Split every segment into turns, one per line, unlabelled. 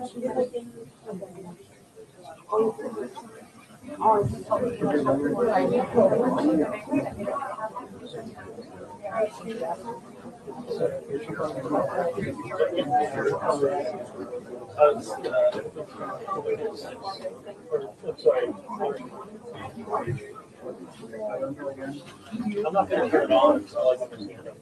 I'm sorry. I'm not going to turn it on, so I like to understand it.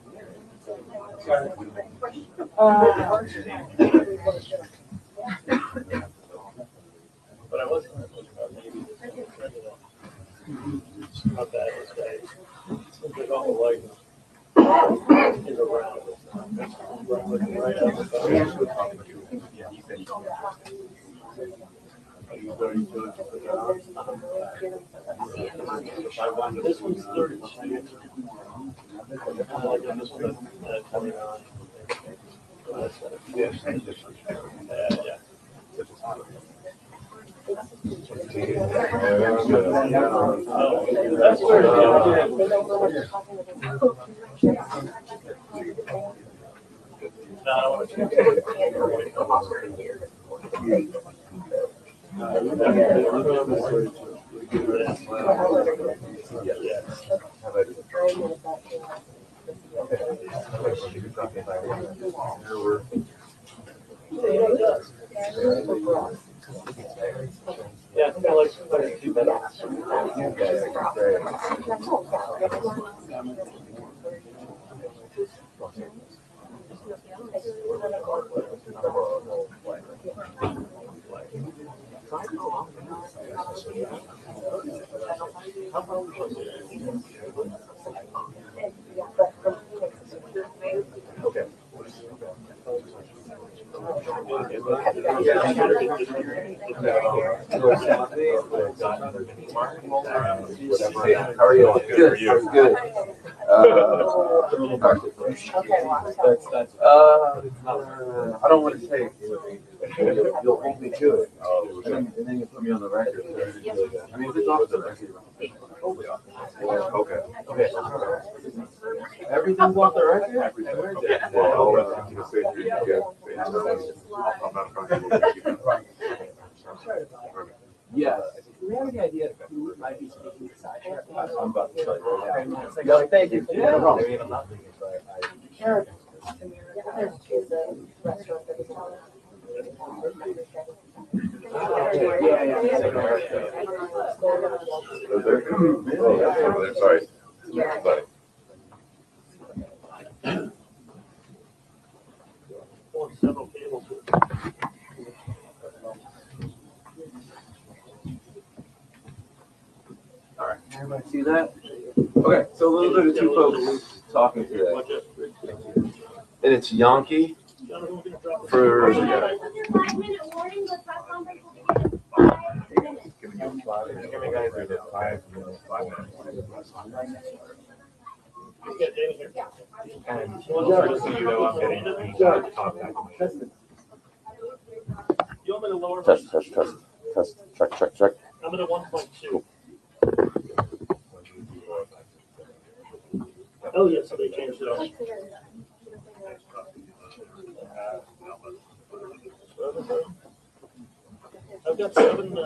But I wasn't maybe not bad this day. Seems like all the light is around. Right out the this one's 32. I like this one at 29. Yeah. That's where yeah, I think I like 32 better. Okay.
How are you? Good. Good. I don't want to say it. You'll hold me to it. And then you put me on the record. I mean, if it's off the record. Okay. Everything's off the record? Yes. Do we have any idea who might be speaking to side chat? I'm about to tell you right now. No, thank you. Yeah, no problem.
Sorry.
Several cables.
All right, everybody see that? Okay, so a little bit of two folks talking today. And it's Yankee for...
Test, check.
I'm at a 1.2. Oh, yes, so they changed it up. I've got seven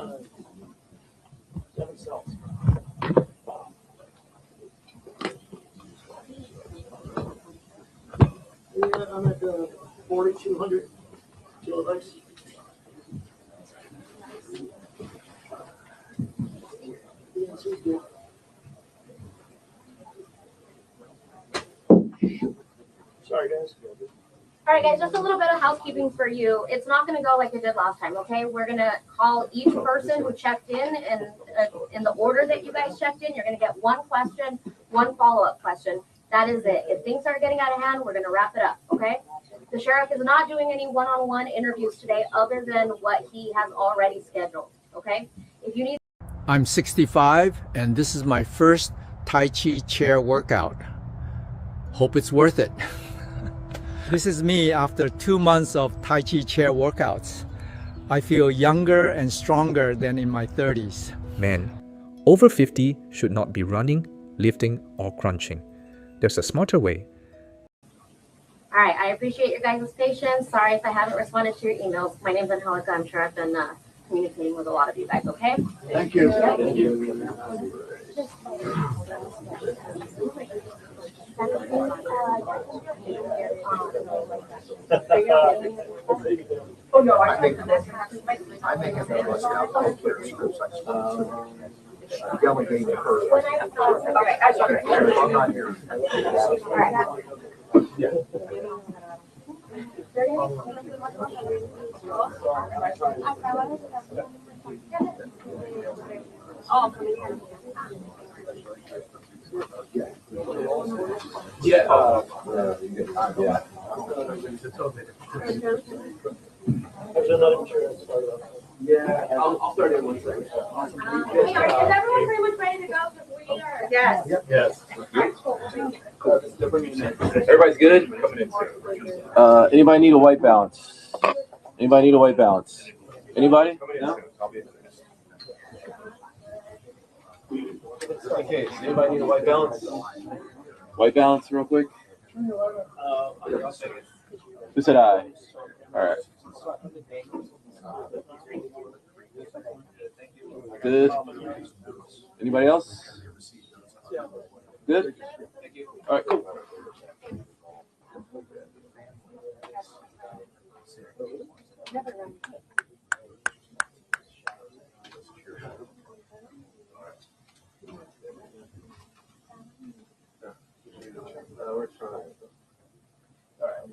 cells. Yeah, I'm at 4,200 kilobytes. Sorry, guys.
All right, guys, just a little bit of housekeeping for you. It's not going to go like it did last time, okay? We're going to call each person who checked in and in the order that you guys checked in. You're going to get one question, one follow-up question. That is it. If things are getting out of hand, we're going to wrap it up, okay? The sheriff is not doing any one-on-one interviews today other than what he has already scheduled, okay? If you need...
I'm 65 and this is my first Tai Chi chair workout. Hope it's worth it. This is me after 2 months of Tai Chi chair workouts. I feel younger and stronger than in my 30s.
Men over 50 should not be running, lifting, or crunching. There's a smarter way.
All right, I appreciate your guys' patience. Sorry if I haven't responded to your emails. My name's Angelica. I'm sure I've been communicating with a lot of you guys, okay?
Thank you.
Thank
Oh, no, I think if they must have clear scripts, I suppose. Delegate to her.
Okay, I'm sorry.
I'm not here.
Yeah.
There's another insurance started up.
Yeah, I'll start in 1 second.
Is everyone pretty much ready to go? Because we are.
Yes.
Yes.
Everybody's good? Anybody need a white balance? Anybody need a white balance? Anybody? No? Okay, so anybody need a white balance? White balance real quick? Who said aye? All right. Good. Anybody else? Good? All right, cool. We're trying. All right.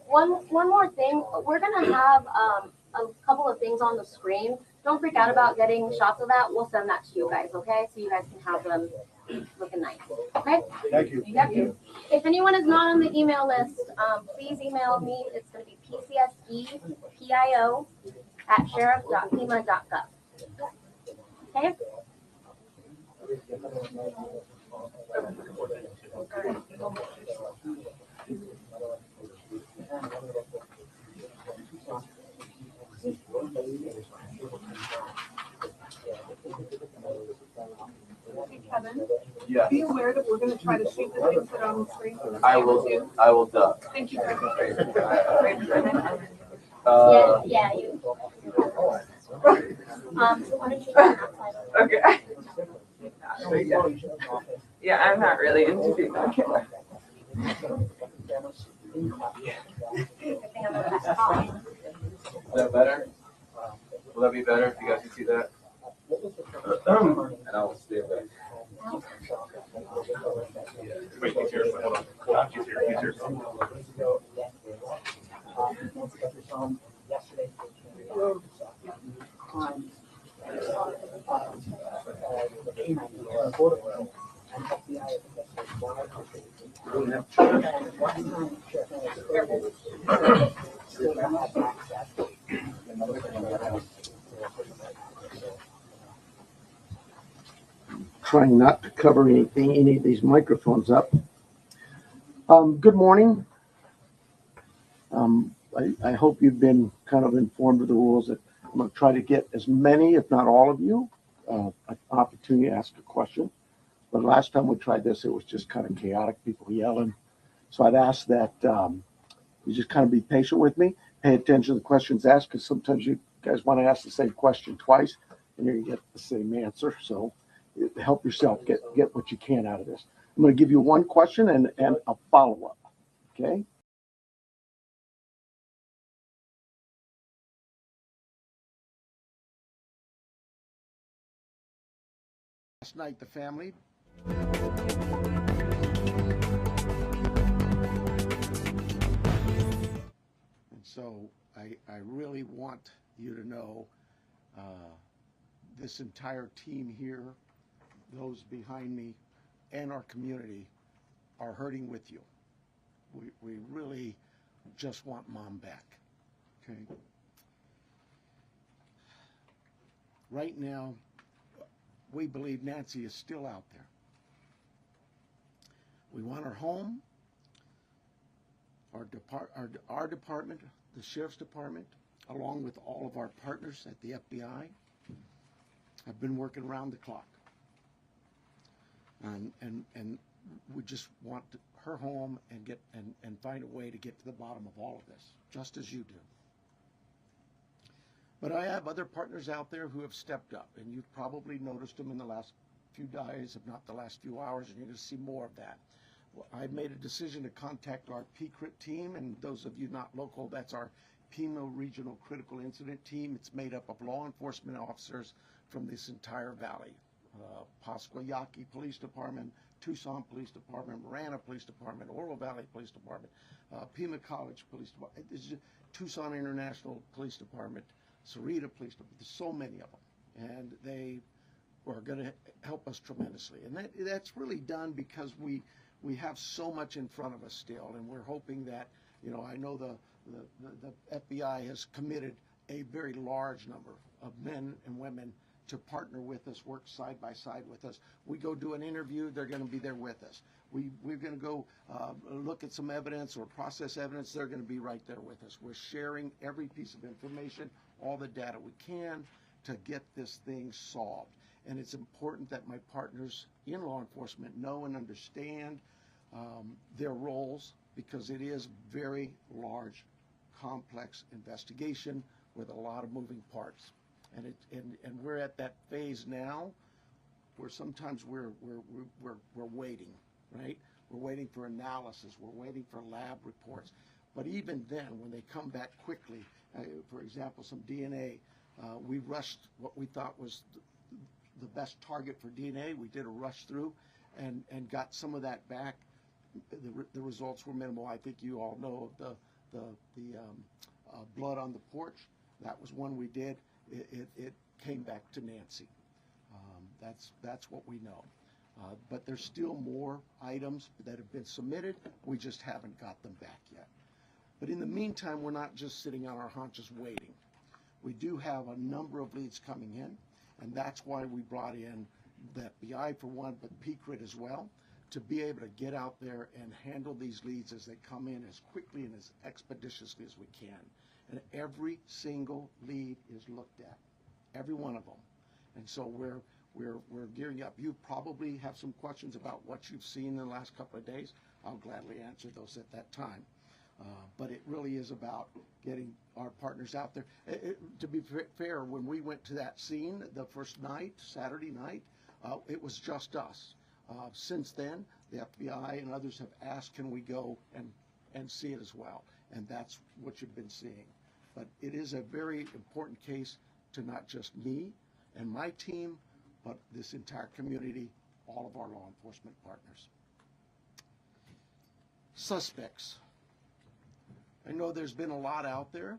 One more thing. We're gonna have a couple of things on the screen. Don't freak out about getting shots of that. We'll send that to you guys, okay? So you guys can have them looking nice. Okay?
Thank you.
Yep. If anyone is not on the email list, please email me. It's gonna be pcsepio@sheriff.fema.gov. Okay?
Kevin,
Yeah,
be aware that we're going to try to shoot the things that are on the screen.
I will duck.
Thank you very much.
Yeah, you. So why don't you go outside?
Okay. Yeah, I'm not really into being on camera.
Is that better? Will that be better if you guys can see that? And I will stay back.
Wait, he's here. Hold on. He's here. He's here.
trying not to cover any of these microphones up. Good morning. I hope you've been kind of informed of the rules. That I'm going to try to get as many, if not all of you, an opportunity to ask a question. But last time we tried this, it was just kind of chaotic, people yelling. So I'd ask that you just kind of be patient with me, pay attention to the questions asked, because sometimes you guys want to ask the same question twice, and you're going to get the same answer. So help yourself get what you can out of this. I'm going to give you one question and a follow-up, okay? Last night, the family. And so I really want you to know this entire team here, those behind me, and our community are hurting with you. We really just want Mom back, okay? Right now, we believe Nancy is still out there. We want her home. Our department, the Sheriff's Department, along with all of our partners at the FBI, have been working around the clock. And we just want her home and find a way to get to the bottom of all of this, just as you do. But I have other partners out there who have stepped up, and you've probably noticed them in the last few days, if not the last few hours, and you're going to see more of that. Well, I've made a decision to contact our PCRIT team, and those of you not local, that's our Pima Regional Critical Incident Team. It's made up of law enforcement officers from this entire valley. Pasquayaki Police Department, Tucson Police Department, Marana Police Department, Oro Valley Police Department, Pima College Police Department, Tucson International Police Department, Sarita Police Department. There's so many of them, and they are going to help us tremendously. And that's really done because we have so much in front of us still, and we're hoping that, you know, I know the FBI has committed a very large number of men and women to partner with us, work side by side with us. We go do an interview, they're going to be there with us. We're going to go look at some evidence or process evidence, they're going to be right there with us. We're sharing every piece of information, all the data we can to get this thing solved. And it's important that my partners in law enforcement know and understand their roles, because it is very large, complex investigation with a lot of moving parts. And we're at that phase now where sometimes we're waiting, right? We're waiting for analysis, we're waiting for lab reports. But even then, when they come back quickly, for example, some DNA, we rushed what we thought was the best target for DNA. We did a rush through and got some of that back. The results were minimal. I think you all know of the blood on the porch. That was one we did. It came back to Nancy. That's what we know. But there's still more items that have been submitted. We just haven't got them back yet. But in the meantime, we're not just sitting on our haunches waiting. We do have a number of leads coming in, and that's why we brought in the FBI for one, but PCRIT as well, to be able to get out there and handle these leads as they come in as quickly and as expeditiously as we can. And every single lead is looked at, every one of them. And so we're gearing up. You probably have some questions about what you've seen in the last couple of days. I'll gladly answer those at that time. But it really is about getting our partners out there. To be fair, when we went to that scene the first night, Saturday night, it was just us. Since then, the FBI and others have asked, can we go and see it as well? And that's what you've been seeing. But it is a very important case to not just me and my team, but this entire community, all of our law enforcement partners. Suspects. I know there's been a lot out there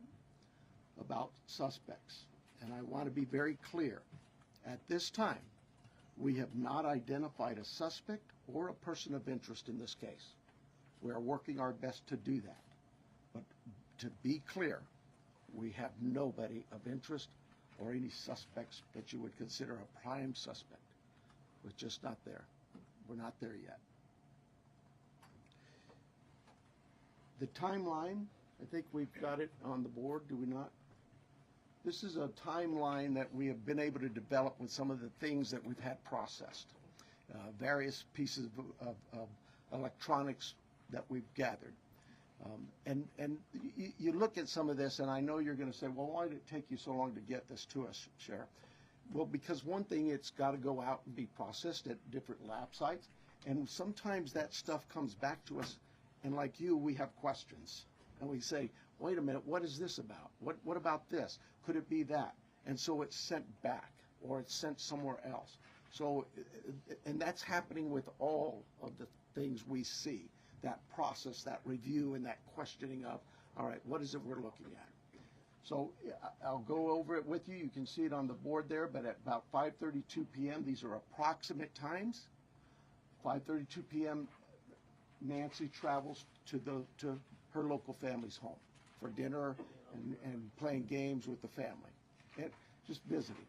about suspects, and I want to be very clear. At this time, we have not identified a suspect or a person of interest in this case. We are working our best to do that. But to be clear, we have nobody of interest or any suspects that you would consider a prime suspect. was just not there. We're not there yet. The timeline, I think we've got it on the board, do we not? This is a timeline that we have been able to develop with some of the things that we've had processed. Various pieces of electronics that we've gathered. And you look at some of this, and I know you're going to say, well, why did it take you so long to get this to us, Sheriff? Well, because one thing, it's got to go out and be processed at different lab sites. And sometimes that stuff comes back to us, and like you, we have questions. And we say, wait a minute, what is this about? What about this? Could it be that? And so it's sent back, or it's sent somewhere else. So, and that's happening with all of the things we see, that process, that review, and that questioning of, all right, what is it we're looking at? So I'll go over it with you. You can see it on the board there, but at about 5:32 p.m., these are approximate times. 5:32 p.m., Nancy travels to her local family's home for dinner and playing games with the family, and just visiting.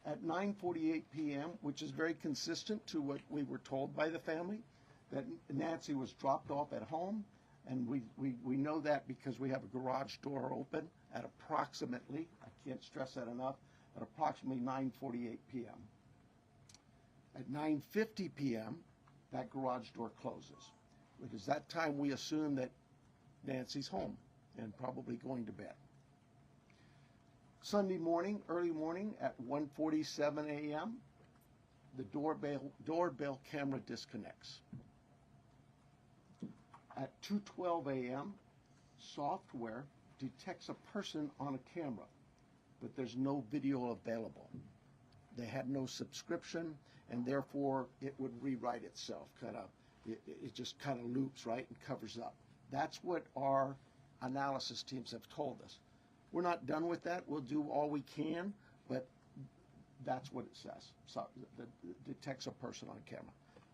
At 9:48 p.m., which is very consistent to what we were told by the family, that Nancy was dropped off at home, and we know that because we have a garage door open at approximately, I can't stress that enough, at approximately 9:48 p.m. At 9:50 p.m., that garage door closes. Because that time we assume that Nancy's home and probably going to bed. Sunday morning, early morning at 1:47 a.m., the doorbell camera disconnects. At 2:12 a.m., software detects a person on a camera, but there's no video available. They had no subscription, and therefore it would rewrite itself. It just kind of loops, right, and covers up. That's what our analysis teams have told us. We're not done with that. We'll do all we can, but that's what it says. So it detects a person on camera.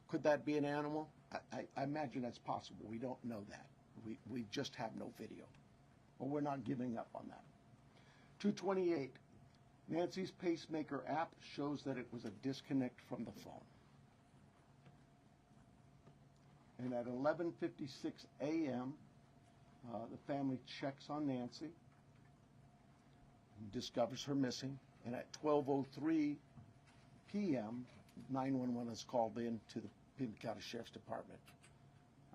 Could that be an animal? I imagine that's possible. We don't know that. We just have no video. But we're not giving up on that. 2:28. Nancy's pacemaker app shows that it was a disconnect from the phone. And at 11:56 a.m., the family checks on Nancy and discovers her missing. And at 12:03 p.m., 911 is called in to the Pima County Sheriff's Department.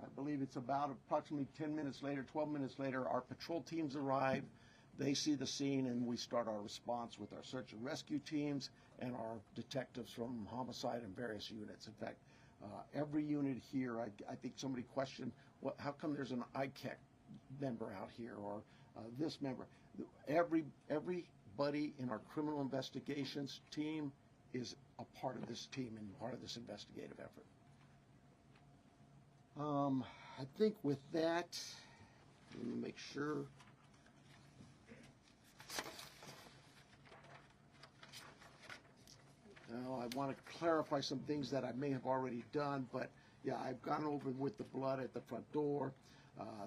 I believe it's about approximately 10 minutes later, 12 minutes later, our patrol teams arrive. They see the scene, and we start our response with our search and rescue teams and our detectives from homicide and various units. In fact, every unit here, I think somebody questioned, how come there's an ICAC member out here, or this member? Everybody in our criminal investigations team is a part of this team and part of this investigative effort. I think with that, let me make sure. Now, I want to clarify some things that I may have already done, but yeah, I've gone over with the blood at the front door,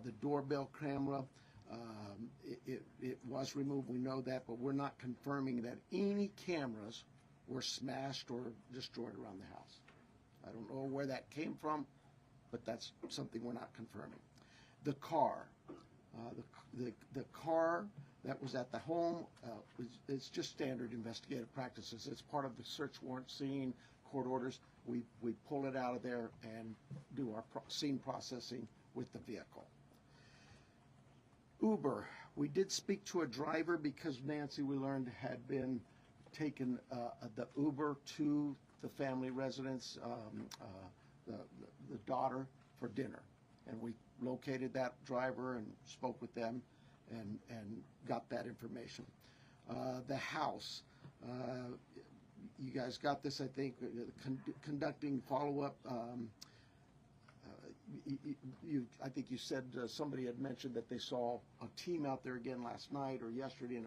the doorbell camera. It was removed, we know that, but we're not confirming that any cameras were smashed or destroyed around the house. I don't know where that came from, but that's something we're not confirming. The car, the car that was at the home, it's just standard investigative practices. It's part of the search warrant scene, court orders. We pull it out of there and do our scene processing with the vehicle. Uber, we did speak to a driver because Nancy, we learned, had been taken the Uber to the family residence, the daughter, for dinner. And we located that driver and spoke with them and got that information. The house, you guys got this, I think, conducting follow-up. I think you said somebody had mentioned that they saw a team out there again last night or yesterday, and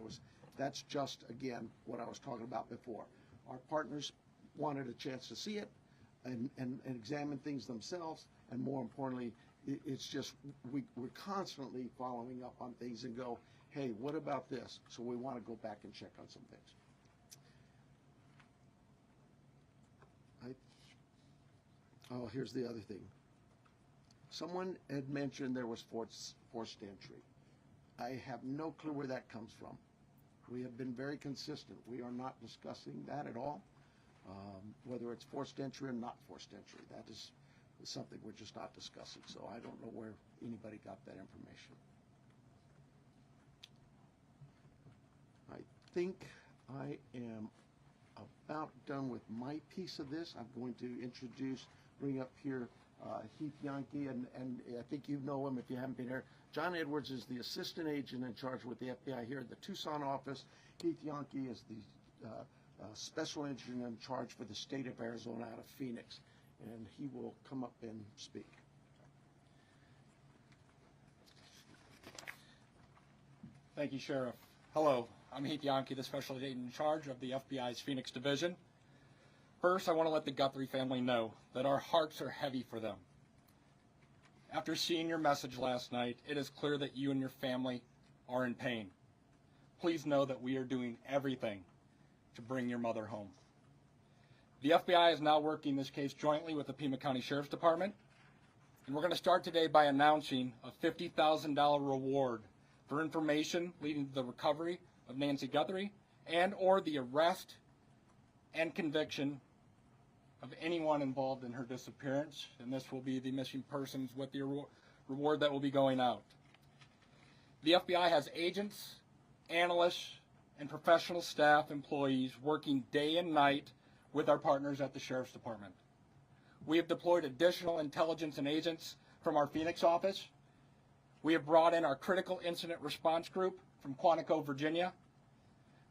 that's just, again, what I was talking about before. Our partners wanted a chance to see it and examine things themselves, and more importantly, it's just we're constantly following up on things and go, hey, what about this? So we want to go back and check on some things. Oh, here's the other thing. Someone had mentioned there was forced entry. I have no clue where that comes from. We have been very consistent. We are not discussing that at all. Whether it's forced entry or not forced entry, that is something we're just not discussing. So I don't know where anybody got that information. I think I am about done with my piece of this. I'm going to bring up here Heath Yankee, and I think you know him if you haven't been here. John Edwards is the assistant agent in charge with the FBI here at the Tucson office. Heath Yankee is the special agent in charge for the state of Arizona out of Phoenix, and he will come up and speak.
Thank you, Sheriff. Hello, I'm Heath Yankee, the special agent in charge of the FBI's Phoenix Division. First, I want to let the Guthrie family know that our hearts are heavy for them. After seeing your message last night, it is clear that you and your family are in pain. Please know that we are doing everything to bring your mother home. The FBI is now working this case jointly with the Pima County Sheriff's Department, and we're going to start today by announcing a $50,000 reward for information leading to the recovery of Nancy Guthrie and or the arrest and conviction of anyone involved in her disappearance, and this will be the missing persons with the reward that will be going out. The FBI has agents, analysts, and professional staff employees working day and night with our partners at the Sheriff's Department. We have deployed additional intelligence and agents from our Phoenix office. We have brought in our critical incident response group from Quantico, Virginia.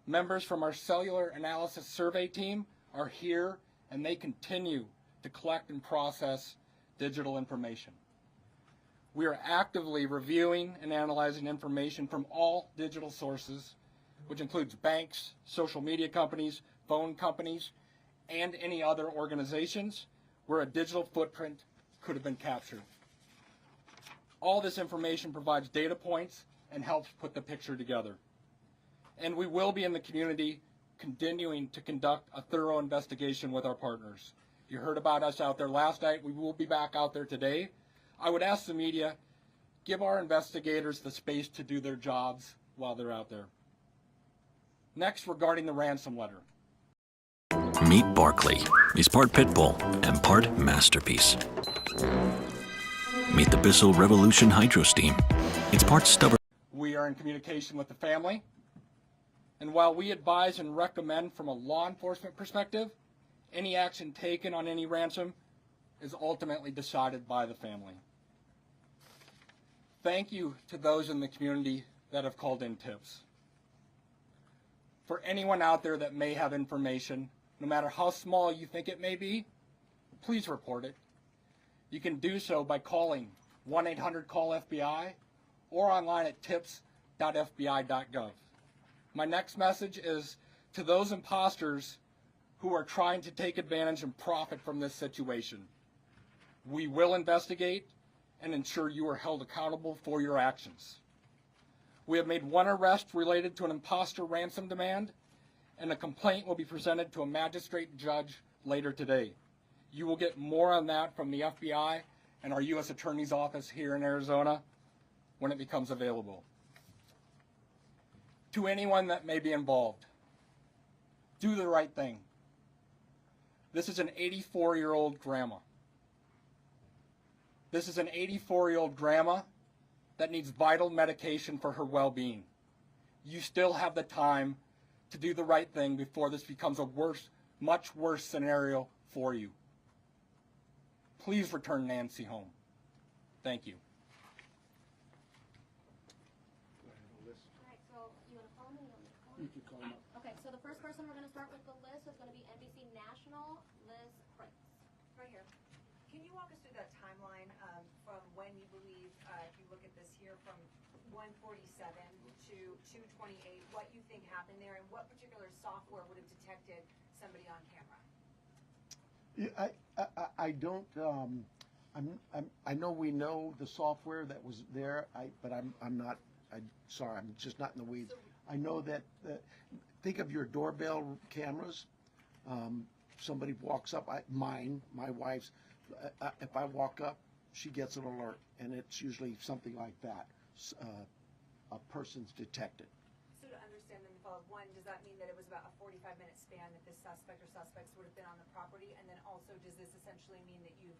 Members from our cellular analysis survey team are here, and they continue to collect and process digital information. We are actively reviewing and analyzing information from all digital sources, which includes banks, social media companies, phone companies, and any other organizations where a digital footprint could have been captured. All this information provides data points and helps put the picture together. And we will be in the community continuing to conduct a thorough investigation with our partners. You heard about us out there last night. We will be back out there today. I would ask the media, give our investigators the space to do their jobs while they're out there. Next, regarding the ransom letter.
Meet Barkley. He's part pit bull and part masterpiece. Meet the Bissell Revolution Hydro Steam. It's part stubborn.
We are in communication with the family. And while we advise and recommend from a law enforcement perspective, any action taken on any ransom is ultimately decided by the family. Thank you to those in the community that have called in tips. For anyone out there that may have information, no matter how small you think it may be, please report it. You can do so by calling 1-800-CALL-FBI or online at tips.fbi.gov. My next message is to those imposters who are trying to take advantage and profit from this situation. We will investigate and ensure you are held accountable for your actions. We have made one arrest related to an imposter ransom demand, and a complaint will be presented to a magistrate judge later today. You will get more on that from the FBI and our U.S. Attorney's Office here in Arizona when it becomes available. To anyone that may be involved, do the right thing. This is an 84-year-old grandma. This is an 84-year-old grandma that needs vital medication for her well-being. You still have the time to do the right thing before this becomes a much worse scenario for you. Please return Nancy home. Thank you.
You can call them up.
Okay, so the first person we're going to start with the list is going to be NBC National, Liz Prince. Right here.
Can you walk us through that timeline from when you believe, if you look at this here, from 147 to 228, what you think happened there, and what particular software would have detected somebody on camera?
Yeah, I don't. I know we know the software that was there. But I'm not. I'm sorry. I'm just not in the weeds. I know that. Think of your doorbell cameras. Somebody walks up. My wife's. if I walk up, she gets an alert, and it's usually something like that. A person's detected.
So to understand then, one, does that mean that it was about a 45-minute span that this suspect or suspects would have been on the property? And then also, does this essentially mean that you've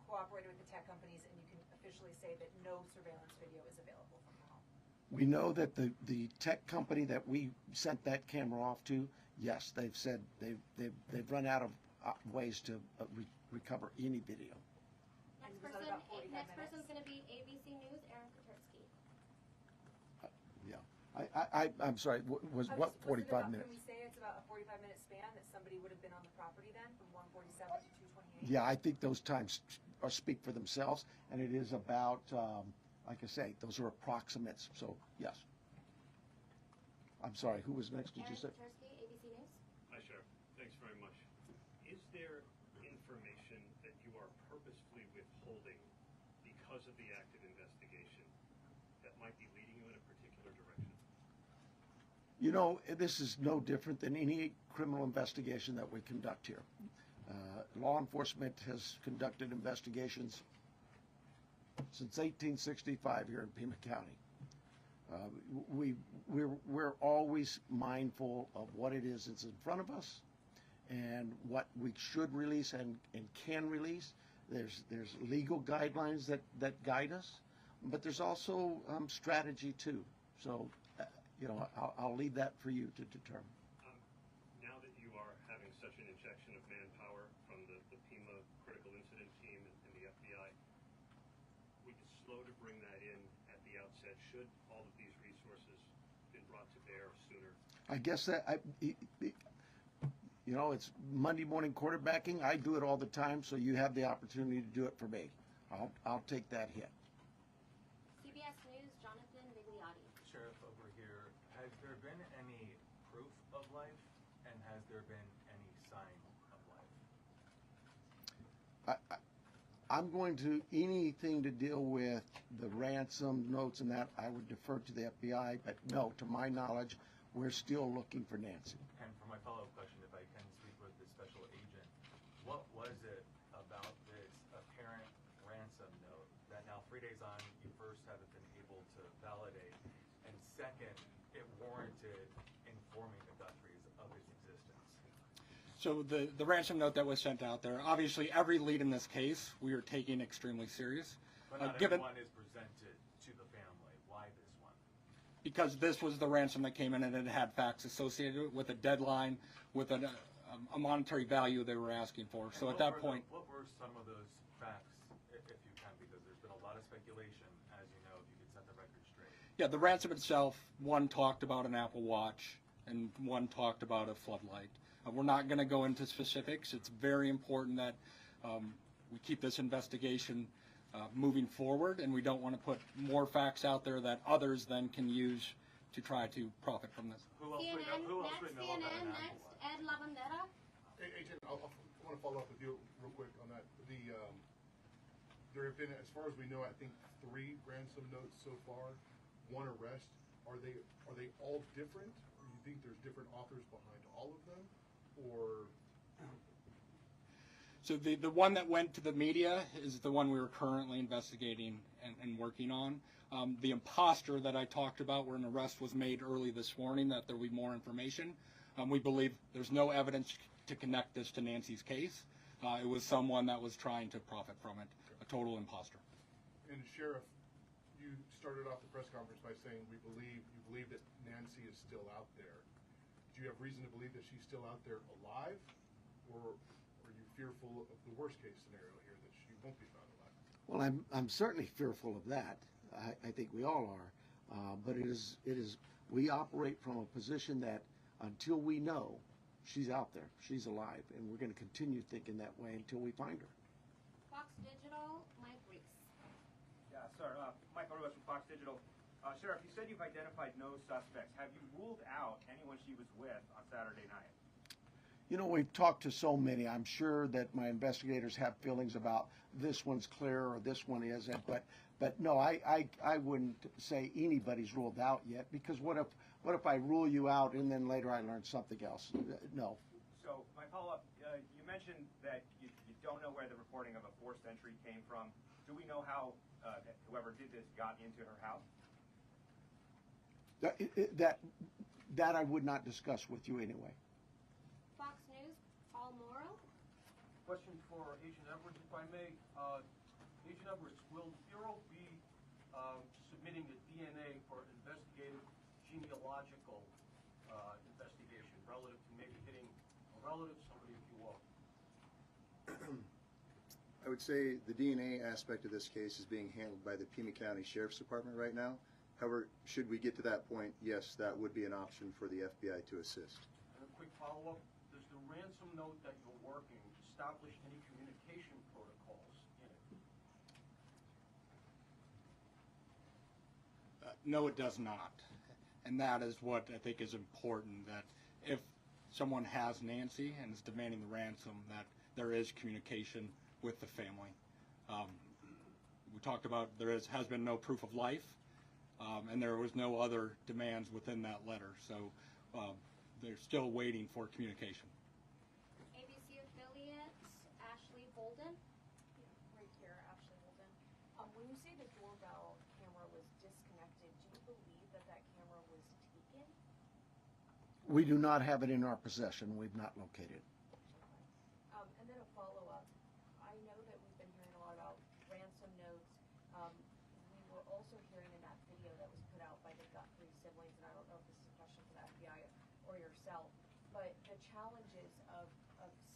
cooperated with the tech companies and you can officially say that no surveillance video is available from the home?
We know that the tech company that we sent that camera off to, yes, they've said they've run out of ways to recover any video.
Next person's going to be ABC News, Aaron Katersky.
Yeah, I'm sorry. Was what 45 minutes?
Can we say it's about a 45-minute span that somebody would have been on the property then, from 147 to 228?
Yeah, I think those times speak for themselves, and it is about, like I say, those are approximates. So yes. I'm sorry. Who was next? Did you say?
Aaron Katersky, ABC News.
Hi, Sheriff. Thanks very much. Is there information that you are purposefully withholding because of the active investigation that might be leading you in a particular direction?
You know, this is no different than any criminal investigation that we conduct here. Law enforcement has conducted investigations since 1865 here in Pima County. We're always mindful of what it is that's in front of us and what we should release and can release. There's legal guidelines that guide us, but there's also strategy too. So, you know, I'll leave that for you to determine.
Now that you are having such an injection of manpower from the Pima critical incident team and the FBI, we could slow to bring that in at the outset. Should all of these resources been brought to bear sooner?
I guess that you know, it's Monday morning quarterbacking. I do it all the time, so you have the opportunity to do it for me. I'll take that hit.
CBS News, Jonathan Vigliotti.
Sheriff, over here, has there been any proof of life, and has there been any sign of life?
I'm going to, anything to deal with the ransom notes and that, I would defer to the FBI, but no, to my knowledge, we're still looking for Nancy.
And for my follow-up question, if I can speak with the special agent, what was it about this apparent ransom note that now 3 days on, you first haven't been able to validate, and second, it warranted informing the Guthries of its existence?
So the ransom note that was sent out there, obviously every lead in this case we are taking extremely serious.
But not everyone is presented to the family. Why this one?
Because this was the ransom that came in and it had facts associated with a deadline, with a monetary value they were asking for.
And
so at that point,
what were some of those facts, if you can, because there's been a lot of speculation, as you know, if you could set the record straight.
yeah, the ransom itself, one talked about an Apple Watch and one talked about a floodlight. We're not going to go into specifics. It's very important that we keep this investigation moving forward, and we don't want to put more facts out there that others then can use to try to profit from this.
Who else we know
CNN
about
next, Ed Lavandera.
Hey, Agent, I want to follow up with you real quick on that. There have been, as far as we know, I think 3 ransom notes so far, 1 arrest. Are they all different? Or do you think there's different authors behind all of them? Or
So the one that went to the media is the one we were currently investigating and working on. The imposter that I talked about, where an arrest was made early this morning, that there will be more information. We believe there's no evidence to connect this to Nancy's case. It was someone that was trying to profit from it, a total imposter.
And Sheriff, you started off the press conference by saying you believe that Nancy is still out there. Do you have reason to believe that she's still out there alive, or are you fearful of the worst case scenario here, that she won't be found alive?
Well, I'm certainly fearful of that. I think we all are. But it is we operate from a position that until we know she's out there, she's alive, and we're going to continue thinking that way until we find her.
Fox Digital, Mike Reese.
Yeah, sir. Mike Reese from Fox Digital. Sheriff, you said you've identified no suspects. Have you ruled out anyone she was with on Saturday night?
You know, we've talked to so many. I'm sure that my investigators have feelings about this one's clear or this one isn't. But no, I wouldn't say anybody's ruled out yet, because what if I rule you out and then later I learn something else? No.
So my follow-up, you mentioned that you don't know where the reporting of a forced entry came from. Do we know how whoever did this got into her house?
That I would not discuss with you anyway.
Fox News, Paul Morrow.
Question for Agent Edwards, if I may. Agent Edwards, will the Bureau be submitting the DNA for investigative genealogical investigation relative to maybe hitting a relative, somebody if you will?
I would say the DNA aspect of this case is being handled by the Pima County Sheriff's Department right now. However, should we get to that point, yes, that would be an option for the FBI to assist.
And a quick follow-up, does the ransom note that you're working establish any communication protocols in it?
No, it does not. And that is what I think is important, that if someone has Nancy and is demanding the ransom, that there is communication with the family. We talked about has been no proof of life, and there was no other demands within that letter. So they're still waiting for communication.
ABC affiliate, Ashley Holden.
Right here, Ashley Holden. When you say the doorbell camera was disconnected, do you believe that that camera was taken?
We do not have it in our possession. We've not located it.
And then a follow-up. I know that we've been hearing a lot about ransom notes. We were also hearing in that video that was put out by the Guthrie siblings, and I don't know if this is a question for the FBI or yourself, but the challenges of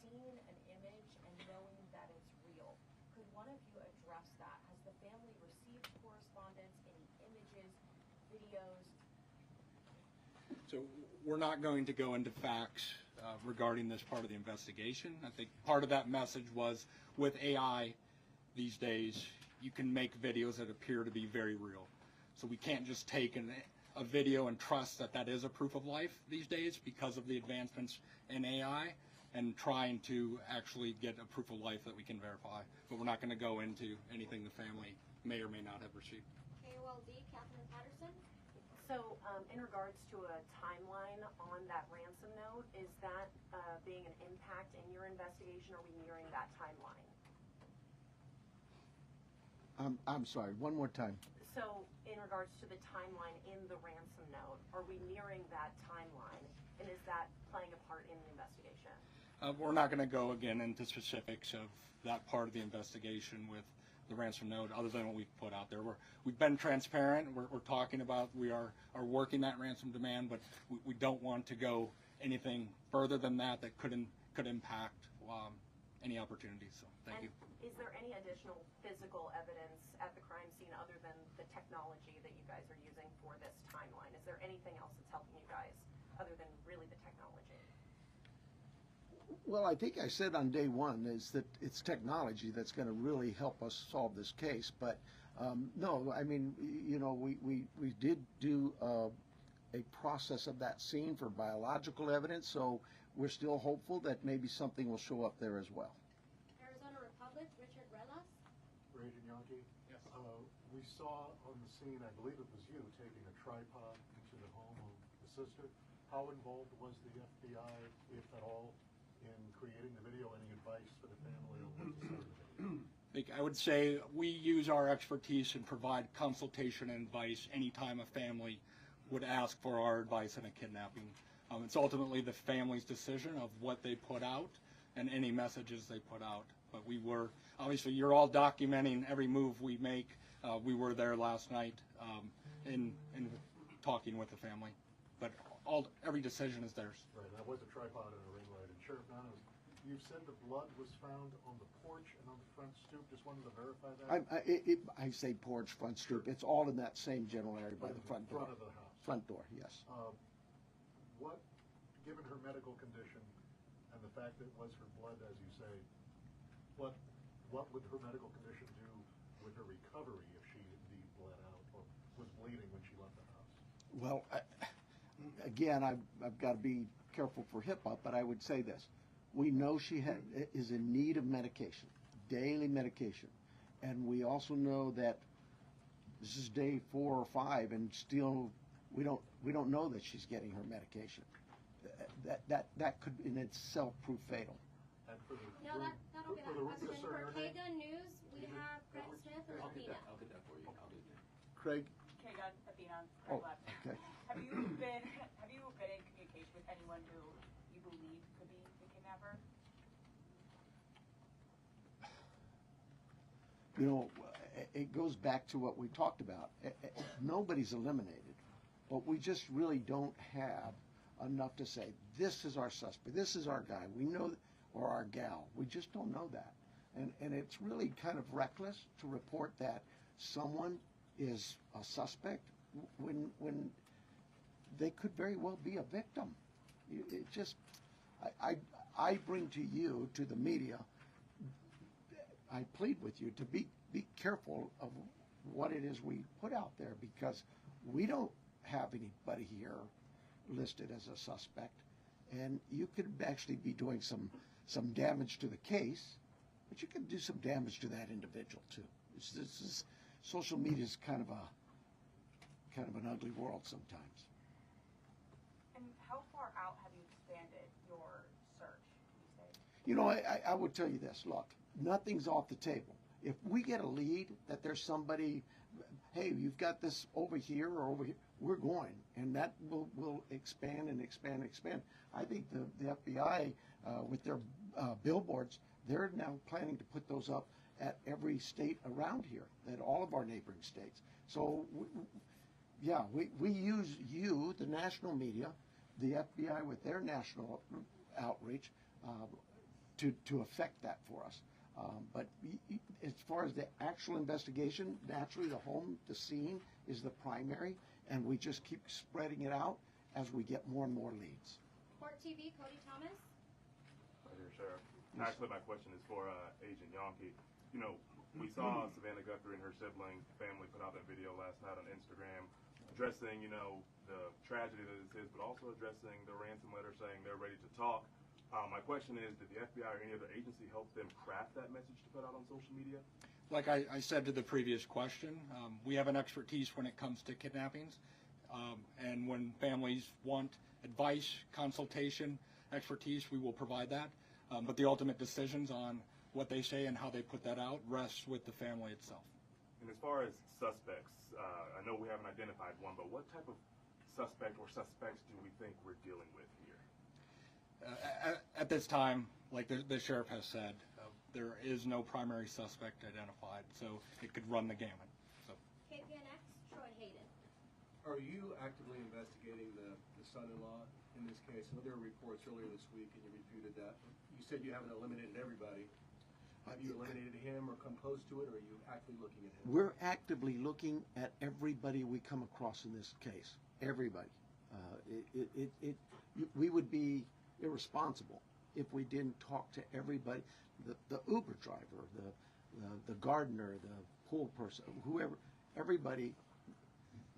seeing an image and knowing that it's real. Could one of you address that? Has the family received correspondence, any images, videos?
So we're not going to go into facts regarding this part of the investigation. I think part of that message was with AI these days, you can make videos that appear to be very real. So we can't just take a video and trust that that is a proof of life these days because of the advancements in AI and trying to actually get a proof of life that we can verify. But we're not going to go into anything the family may or may not have received.
KOLD, Catherine Patterson.
So in regards to a timeline on that ransom note, is that being an impact in your investigation? Are we nearing that timeline?
I'm sorry, one more time.
So in regards to the timeline in the ransom note, are we nearing that timeline? And is that playing a part in the investigation?
We're not going to go again into specifics of that part of the investigation with the ransom note other than what we've put out there. We've been transparent. We're talking about we are working that ransom demand, but we don't want to go anything further than that could impact any opportunities. So thank you.
Is there any additional physical evidence at the crime scene other than the technology that you guys are using for this timeline? Is there anything else that's helping you guys other than really the technology?
Well, I think I said on day one is that it's technology that's going to really help us solve this case. But no, I mean, you know, we did do a process of that scene for biological evidence, so we're still hopeful that maybe something will show up there as well.
Arizona Republic, Richard Relas.
Agent Yankee? Yes. We saw on the scene, I believe it was you, taking a tripod into the home of the sister. How involved was the FBI, if at all, in creating the video? Any advice for the family on what to say to the video?
I would say we use our expertise and provide consultation and advice anytime a family would ask for our advice in a kidnapping. It's ultimately the family's decision of what they put out and any messages they put out. But we were, obviously, you're all documenting every move we make. We were there last night in talking with the family. But every decision is theirs.
Right, that was a tripod and a ring light. And Sheriff Manos, you said the blood was found on the porch and on the front stoop. Just wanted to verify that.
I say porch, front stoop. It's all in that same general area by the front door.
Front of the house.
Front door, yes.
What, given her medical condition and the fact that it was her blood, as you say, what would her medical condition do with her recovery if she indeed bled out or was bleeding when she left the house?
Well, again, I've got to be careful for HIPAA, but I would say this. We know she is in need of medication, daily medication. And we also know that this is day 4 or 5 and still we don't know that she's getting her medication. That could in itself prove fatal.
And for for the
No, that'll be that question. For KGUN News, we have Craig Smith or Athena.
I'll get that for you. I'll get that.
Craig?
KGUN, Athena,
Oh,
Craig Left.
okay.
Have you been in communication with anyone who you believe could be the kidnapper?
You know, it goes back to what we talked about. Nobody's eliminated, but we just really don't have enough to say, this is our suspect, this is our guy, we know, or our gal. We just don't know that. And it's really kind of reckless to report that someone is a suspect when they could very well be a victim. It just, I bring to you, to the media, I plead with you to be careful of what it is we put out there, because we don't have anybody here listed as a suspect, and you could actually be doing some damage to the case, but you can do some damage to that individual too. Social media is kind of an ugly world sometimes.
And how far out have you expanded your search these days?
You know, I would tell you this, look, nothing's off the table. If we get a lead that there's somebody, hey, you've got this over here or over here, we're going, and that will expand and expand and expand. I think the FBI, with their billboards, they're now planning to put those up at every state around here, at all of our neighboring states. So, we use you, the national media, the FBI with their national outreach, to affect that for us. But as far as the actual investigation, naturally the scene is the primary, and we just keep spreading it out as we get more and more leads.
Court TV, Cody Thomas.
Right here, Sheriff. Actually, my question is for Agent Yonke. You know, we saw Savannah Guthrie and her sibling family put out that video last night on Instagram addressing, you know, the tragedy that this is, but also addressing the ransom letter saying they're ready to talk. My question is, did the FBI or any other agency help them craft that message to put out on social media?
Like I said to the previous question, we have an expertise when it comes to kidnappings. And when families want advice, consultation, expertise, we will provide that. But the ultimate decisions on what they say and how they put that out rests with the family itself.
And as far as suspects, I know we haven't identified one, but what type of suspect or suspects do we think we're dealing with here?
At this time, like the sheriff has said, there is no primary suspect identified, so it could run the gamut. So.
KPNX, Troy Hayden.
Are you actively investigating the son-in-law in this case? I know there were reports earlier this week, and you refuted that. You said you haven't eliminated everybody. Have you eliminated him or come close to it, or are you actively looking at him?
We're actively looking at everybody we come across in this case. Everybody. We would be irresponsible if we didn't talk to everybody. The Uber driver, the gardener, the pool person, whoever, everybody.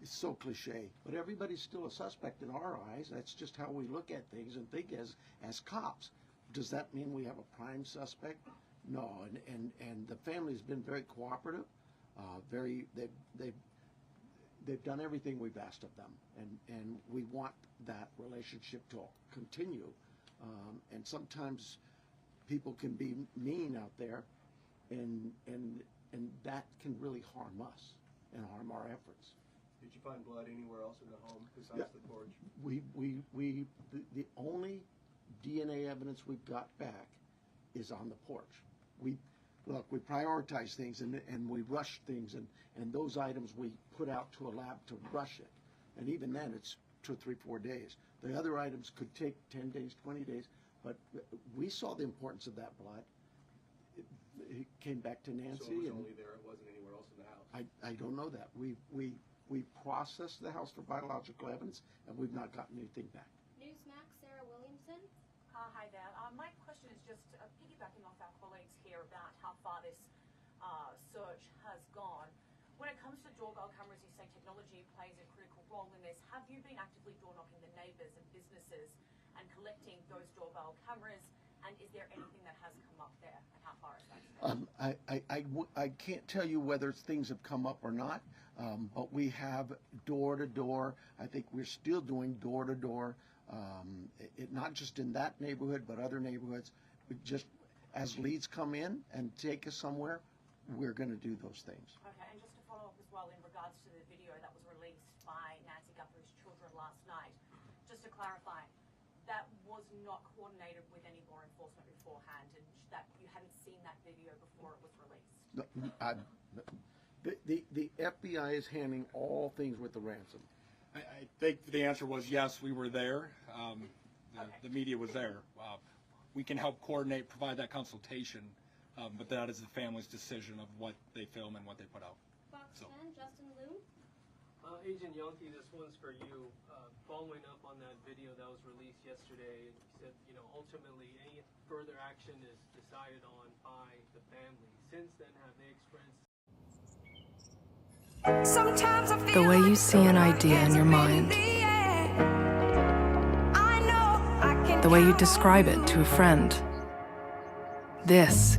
It's so cliche, but everybody's still a suspect in our eyes. That's just how we look at things and think as cops. Does that mean we have a prime suspect? No, and the family's been very cooperative. They've done everything we've asked of them, and we want that relationship to continue. And sometimes people can be mean out there, and that can really harm us and harm our efforts.
Did you find blood anywhere else in the home besides the porch?
The only DNA evidence we've got back is on the porch. We prioritize things and we rush things, and those items we put out to a lab to rush it. And even then, it's 2, 3, 4 days. The other items could take 10 days, 20 days, but we saw the importance of that blood. It came back to Nancy.
So it was only there, it wasn't anywhere else in the house?
I don't know that. We processed the house for biological evidence, and we've not gotten anything back.
Newsmax, Sarah Williamson.
Hi there. My question is just piggybacking off our colleagues here about how far this search has gone. When it comes to doorbell cameras, you say technology plays a critical role in this. Have you been actively door knocking the neighbours and businesses and collecting those doorbell cameras? And is there anything that has come up there, and how far is that?
I can't tell you whether things have come up or not, but we have door-to-door. I think we're still doing door-to-door, not just in that neighborhood, but other neighborhoods. as leads come in and take us somewhere, we're going to do those things.
Okay, and just to follow up as well in regards to the video that was released by Nancy Guthrie's children last night, just to clarify, that was not coordinated with any law enforcement beforehand, and that you hadn't seen that video before it was released?
The FBI is handling all things with the ransom.
I think the answer was yes, we were there. The media was there. We can help coordinate, provide that consultation, but that is the family's decision of what they film and what they put out.
Fox 10, Justin Liu.
Agent Yankee, this one's for you. Following up on that video that was released yesterday, you said, ultimately any further action is decided on by the family. Since then, have they expressed...
The way you see an idea in your mind, the way you describe it to a friend. This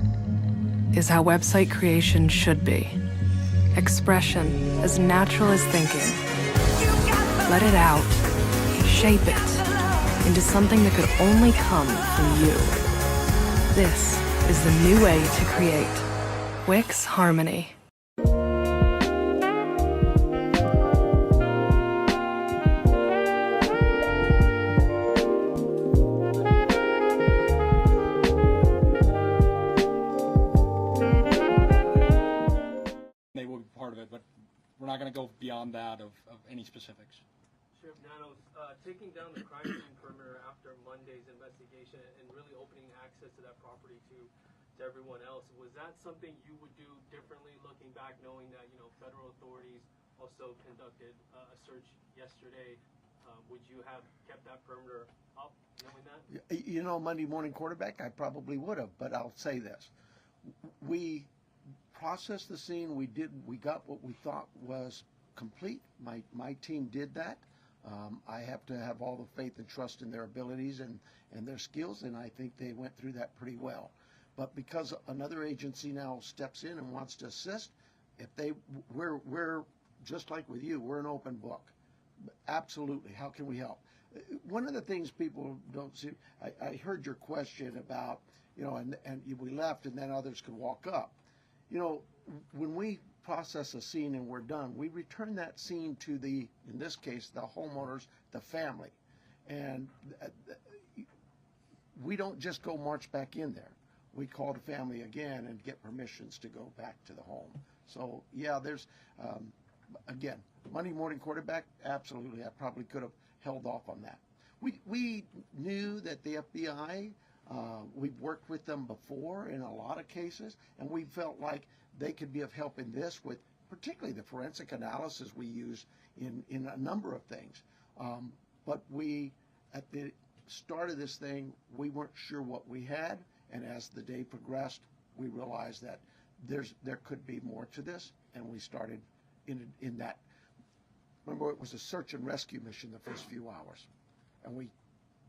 is how website creation should be. Expression as natural as thinking. Let it out, shape it into something that could only come from you. This is the new way to create. Wix Harmony.
They will be part of it, but we're not going to go beyond that of any specifics.
Sheriff Nanos, taking down the crime scene perimeter after Monday's investigation and really opening access to that property to everyone else, was that something you would do differently looking back, knowing that federal authorities also conducted a search yesterday? Would you have kept that perimeter up, knowing that?
Monday morning quarterback, I probably would have, but I'll say this. We processed the scene. We got what we thought was complete. My team did that. I have to have all the faith and trust in their abilities and their skills, and I think they went through that pretty well. But because another agency now steps in and wants to assist, we're just like with you, we're an open book. Absolutely. How can we help? One of the things people don't see, I heard your question about, and we left and then others could walk up. When we process a scene and we're done, we return that scene to in this case, the homeowners, the family. And we don't just go march back in there. We call the family again and get permissions to go back to the home. So yeah, there's, again, Monday morning quarterback, absolutely. I probably could have held off on that. We knew that the FBI, we've worked with them before in a lot of cases, and we felt like they could be of help in this with particularly the forensic analysis we use in a number of things. But at the start of this thing, we weren't sure what we had, and as the day progressed, we realized that there could be more to this, and we started in that. Remember, it was a search and rescue mission the first few hours, and we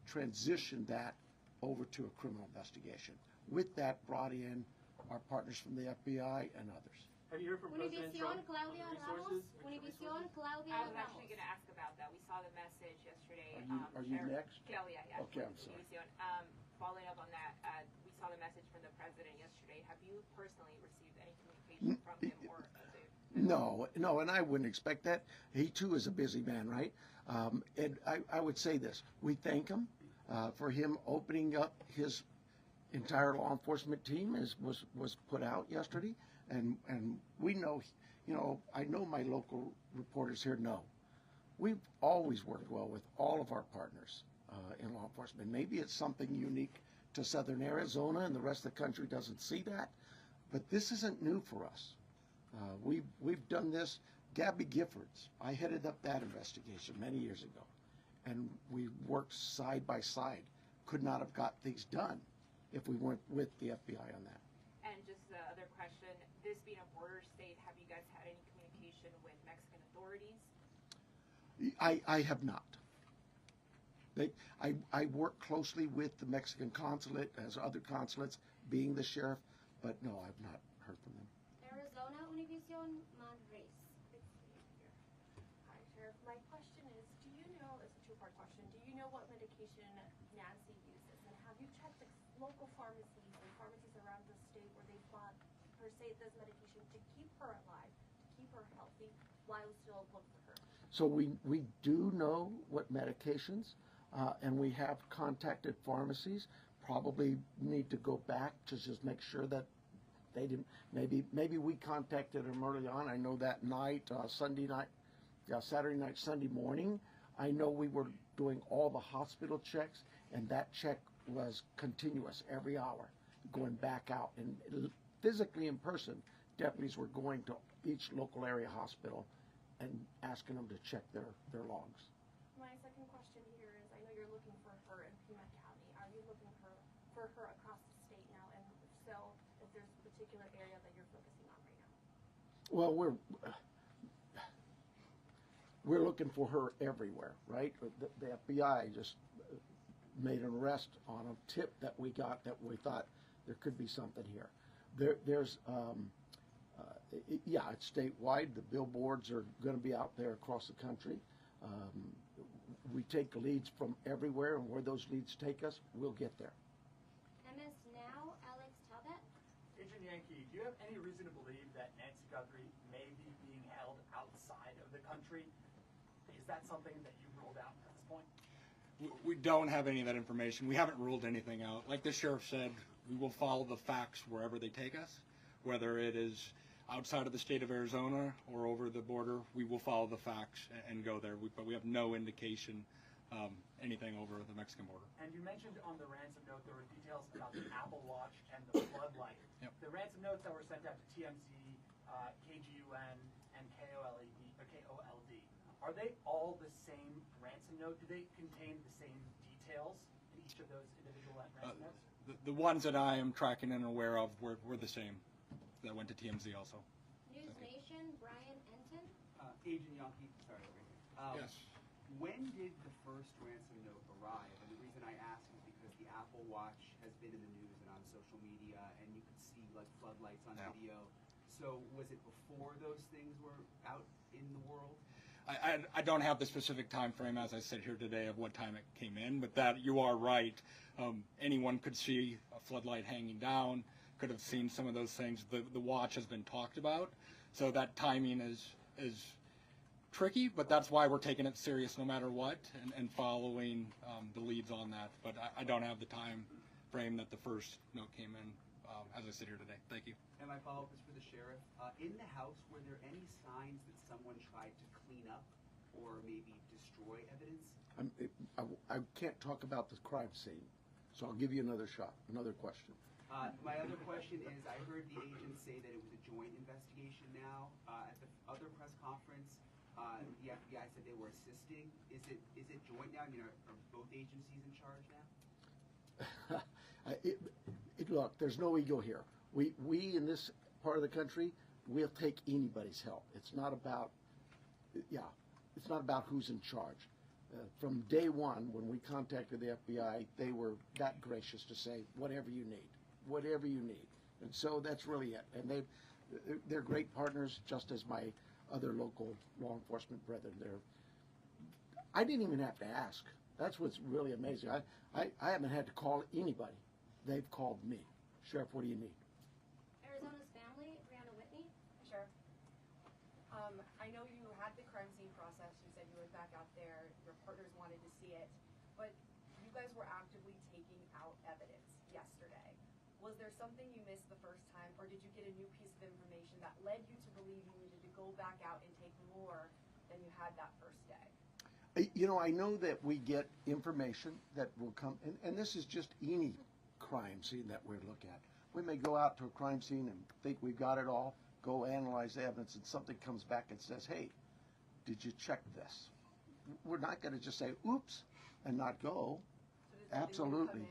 transitioned that over to a criminal investigation. With that, brought in our partners from the FBI and others.
Have you heard from President Trump on
Claudia
resources?
Ramos. Univision, Claudia
I was
Ramos.
actually going to ask about that. We saw the message yesterday.
Are you next?
Claudia, yeah.
Okay, I'm sorry.
Univision. Following up on that, we saw the message from the president yesterday. Have you personally received any communication from him or
No, and I wouldn't expect that. He too is a busy man, right? And I would say this: we thank him for him opening up his entire law enforcement team, as was put out yesterday, and we know, I know my local reporters here know we've always worked well with all of our partners in law enforcement. Maybe it's something unique to Southern Arizona, and the rest of the country doesn't see that, but this isn't new for us. We've done this. Gabby Giffords, I headed up that investigation many years ago, and we worked side by side. Could not have got things done if we weren't with the FBI on that.
And just the other question, this being a border state, have you guys had any communication with Mexican authorities?
I have not. I work closely with the Mexican consulate, as other consulates, being the sheriff, but no, I've not heard from them.
Arizona, Univision, Madrid.
Hi, Sheriff. My question is, do you know, it's a two-part question, do you know what medication Nancy uses, and have have you checked local pharmacies and pharmacies around the state where they bought, per se, this medication to keep her alive, to keep her healthy, while still look for her?
So we do know what medications, and we have contacted pharmacies. Probably need to go back to just make sure that they didn't. Maybe we contacted them early on. I know that night, Sunday night, Saturday night, Sunday morning. I know we were doing all the hospital checks, and that check was continuous every hour, going back out and physically in person. Deputies were going to each local area hospital and asking them to check their logs.
My second question here is, I know you're looking for her in Pima County. Are you looking for her across the state now? And if so, if there's a particular area that you're focusing on right now?
Well, we're looking for her everywhere, right? The FBI just made an arrest on a tip that we got that we thought there could be something here. It's statewide. The billboards are going to be out there across the country. We take leads from everywhere, and where those leads take us, we'll get there.
MS Now, Alex Talbot.
Agent Yankee, do you have any reason to believe that Nancy Guthrie may be being held outside of the country? Is that something that you ruled out at this point?
We don't have any of that information. We haven't ruled anything out. Like the sheriff said, we will follow the facts wherever they take us, whether it is outside of the state of Arizona or over the border. We will follow the facts and go there. But we have no indication anything over the Mexican border.
And you mentioned on the ransom note there were details about the Apple Watch and the floodlight.
Yep.
The ransom notes that were sent out to TMZ, KGUN, and KOLD, are they all the same ransom note? Do they contain the same details in each of those individual ransom notes?
The ones that I am tracking and aware of were the same. That went to TMZ also.
News Nation, Brian Enton.
Agent Yankee, sorry, over here.
Yes.
When did the first ransom note arrive? And the reason I ask is because the Apple Watch has been in the news and on social media, and you could see like floodlights on video. So was it before those things were out in the world?
I don't have the specific time frame as I sit here today of what time it came in, but that you are right. Anyone could see a floodlight hanging down, could have seen some of those things. The watch has been talked about, so that timing is tricky, but that's why we're taking it serious no matter what and following the leads on that. But I don't have the time frame that the first note came in as I sit here today. Thank you.
And my follow-up is for the sheriff. In the house, were there any signs that someone tried to clean up or maybe destroy evidence?
I can't talk about the crime scene, so I'll give you another shot, another question.
My other question is, I heard the agents say that it was a joint investigation now. At the other press conference, the FBI said they were assisting. Is it joint now? I mean, are both agencies in charge now?
Look, there's no ego here. We in this part of the country, we'll take anybody's help. It's not about who's in charge. From day one, when we contacted the FBI, they were that gracious to say, whatever you need. And so that's really it. And they're great partners, just as my other local law enforcement brethren. I didn't even have to ask. That's what's really amazing. I haven't had to call anybody. They've called me. Sheriff, what do you need?
Arizona's Family, Brianna Whitney.
Sheriff, I know you had the crime scene process. You said you went back out there. Your partners wanted to see it. But you guys were actively taking out evidence yesterday. Was there something you missed the first time, or did you get a new piece of information that led you to believe you needed to go back out and take more than you had that first day?
I know that we get information that will come, and this is just any crime scene that we look at. We may go out to a crime scene and think we've got it all, go analyze the evidence, and something comes back and says, hey, did you check this? We're not going to just say, oops, and not go. Absolutely.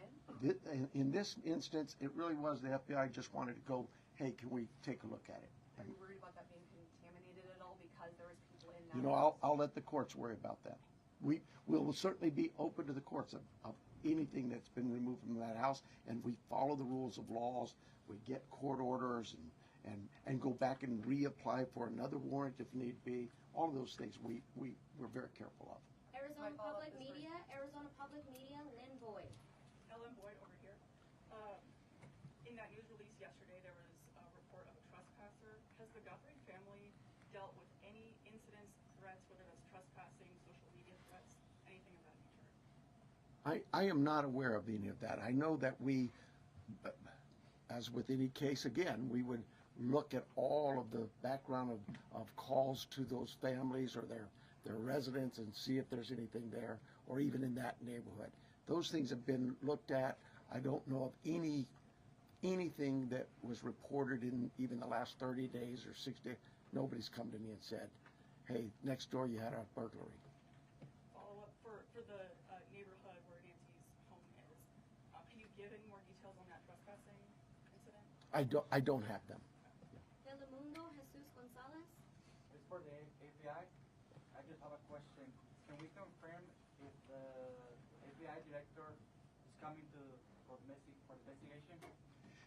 In this instance, it really was the FBI just wanted to go, hey, can we take a look at it?
Are you worried about that being contaminated at all because there was people in that?
I'll let the courts worry about that. We will certainly be open to the courts of anything that's been removed from that house, and we follow the rules of laws. We get court orders and go back and reapply for another warrant if need be. All of those things we're very careful of.
Arizona Public Media, Lynn Boyd.
Ellen Boyd over here.
that news release yesterday, there was a report of a trespasser. Has the Guthrie family dealt with any incidents, threats, whether that's trespassing, social media threats, anything of that nature?
I am not aware of any of that. I know that we, as with any case, again, we would look at all of the background of calls to those families or their residents and see if there's anything there, or even in that neighborhood. Those things have been looked at. I don't know of anything that was reported in even the last 30 days or 60. Nobody's come to me and said, hey, next door you had a burglary.
Follow up for the neighborhood where Nancy's home is. Can you give any more details on that trespassing incident?
I don't have them.
Telemundo, Jesus Gonzalez.
It's for the FBI. I just have a question. Can we confirm if the FBI director is coming for investigation?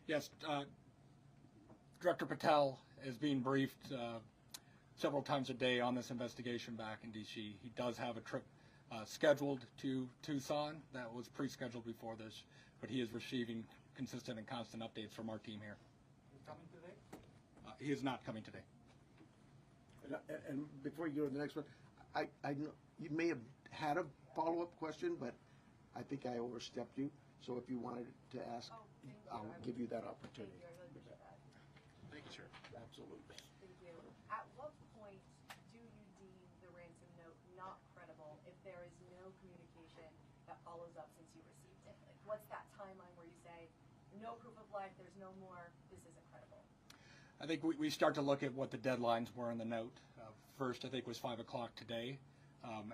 Yes, Director Patel is being briefed several times a day on this investigation back in D.C. He does have a trip scheduled to Tucson that was pre-scheduled before this, but he is receiving consistent and constant updates from our team here.
He's coming today?
He is not coming today.
And before you go to the next one, I know you may have had a follow-up question, but I think I overstepped you. So if you wanted to ask, I'll give you that opportunity.
Thank you, I really appreciate that.
Thank you, sir. Absolutely.
Thank you. At what point do you deem the ransom note not credible if there is no communication that follows up since you received it? Like, what's that timeline where you say, no proof of life, there's no more, this isn't credible?
I think we start to look at what the deadlines were in the note. First, I think was 5 o'clock today,